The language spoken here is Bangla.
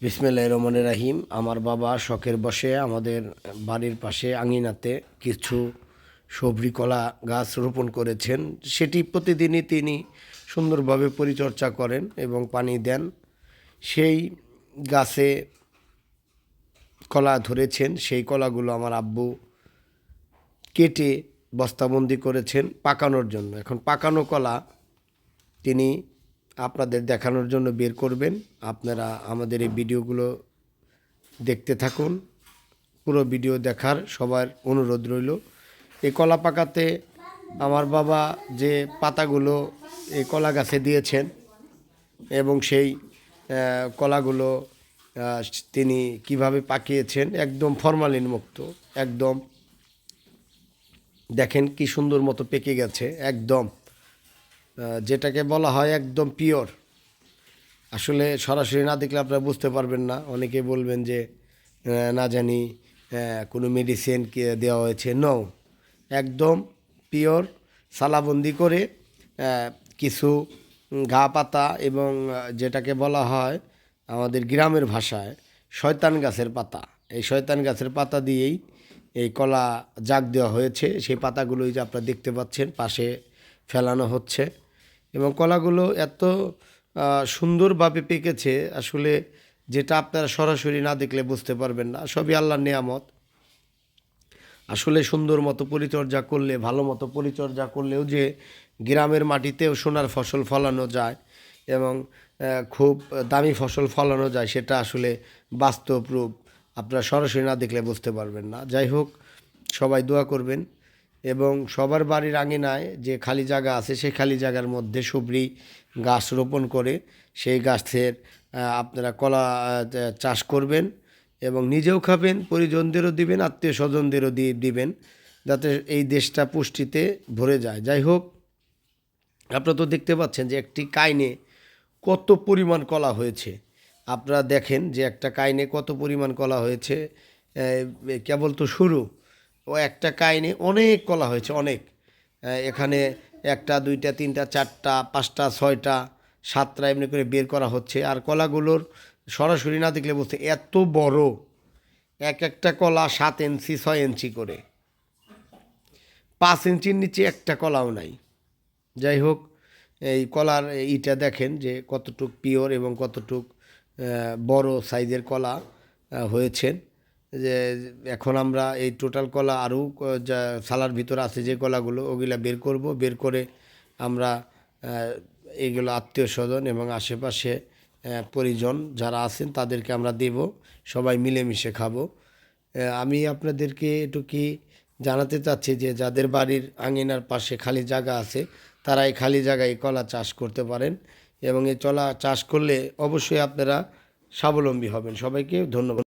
বিসমিল্লাহির রহমানির রহিম। আমার বাবা শখের বশে আমাদের বাড়ির পাশে আঙিনাতে কিছু সবরি কলা গাছ রোপণ করেছেন। সেটি প্রতিদিনই তিনি সুন্দরভাবে পরিচর্যা করেন এবং পানি দেন। সেই গাছে কলা ধরেছেন, সেই কলাগুলো আমার আব্বু কেটে বস্তাবন্দি করেছেন পাকানোর জন্য। এখন পাকানো কলা তিনি আপনাদের দেখানোর জন্য বের করবেন। আপনারা আমাদের এই ভিডিওগুলো দেখতে থাকুন। পুরো ভিডিও দেখার সবার অনুরোধ রইল। এই কলা পাকাতে আমার বাবা যে পাতাগুলো এই কলা গাছে দিয়েছেন এবং সেই কলাগুলো তিনি কিভাবে পাকিয়েছেন, একদম ফরমালিন মুক্ত। একদম দেখেন কি সুন্দর মতো পেকে গেছে, একদম যেটাকে বলা হয় একদম পিওর। আসলে সরাসরি না দেখলে আপনারা বুঝতে পারবেন না। অনেকে বলবেন যে না জানি কোনো মেডিসিন দেওয়া হয়েছে। নো, একদম পিওর সালাবন্দি করে কিছু ঘা পাতা এবং যেটাকে বলা হয় আমাদের গ্রামের ভাষায় শয়তান গাছের পাতা, এই শয়তান গাছের পাতা দিয়েই এই কলা জাগ দেওয়া হয়েছে। সেই পাতাগুলোই যে আপনারা দেখতে পাচ্ছেন পাশে ফেলানো হচ্ছে এবং কলাগুলো এত সুন্দরভাবে পেকেছে আসলে, যেটা আপনারা সরাসরি না দেখলে বুঝতে পারবেন না। সবই আল্লাহর নেয়ামত। আসলে সুন্দর মতো পরিচর্যা করলে, ভালো মতো পরিচর্যা করলেও যে গ্রামের মাটিতেও সোনার ফসল ফলানো যায় এবং খুব দামি ফসল ফলানো যায়, সেটা আসলে বাস্তব রূপ। আপনারা সরাসরি না দেখলে বুঝতে পারবেন না। যাই হোক, সবাই দোয়া করবেন এবং সবার বাড়ির আঙিনায় যে খালি জায়গা আছে সেই খালি জায়গার মধ্যে সবরি গাছ রোপণ করে সেই গাছের আপনারা কলা চাষ করবেন এবং নিজেও খাবেন, পরিজনদেরও দিবেন, আত্মীয় স্বজনদেরও দিবেন, যাতে এই দেশটা পুষ্টিতে ভরে যায়। যাই হোক, আপনারা তো দেখতে পাচ্ছেন যে একটি কাইনে কত পরিমাণ কলা হয়েছে। আপনারা দেখেন যে একটা কাইনে কত পরিমাণ কলা হয়েছে। কেবল তো শুরু, ও একটা কাইনে অনেক কলা হয়েছে, অনেক। এখানে একটা, দুইটা, তিনটা, চারটা, পাঁচটা, ছয়টা, সাতটা এমনি করে বের করা হচ্ছে। আর কলাগুলোর সরাসরি না দেখলে বুঝতে, এত বড় এক একটা কলা 7 ইঞ্চি 6 ইঞ্চি করে, 5 ইঞ্চির নিচে একটা কলাও নাই। যাই হোক, এই কলার ইটা দেখেন যে কতটুক পিওর এবং কতটুক বড় সাইজের কলা হয়েছেন। যে এখন আমরা এই টোটাল কলা আরও যা সালার ভিতরে আছে যে কলাগুলো, ওগুলা বের করব। বের করে আমরা এইগুলো আত্মীয় স্বজন এবং আশেপাশে পরিজন যারা আছেন তাদেরকে আমরা দেব, সবাই মিলেমিশে খাবো। আমি আপনাদেরকে এটুকুই জানাতে চাচ্ছি যে যাদের বাড়ির আঙিনার পাশে খালি জায়গা আছে তারা এই খালি জায়গায় কলা চাষ করতে পারেন এবং এই কলা চাষ করলে অবশ্যই আপনারা স্বাবলম্বী হবেন। সবাইকে ধন্যবাদ।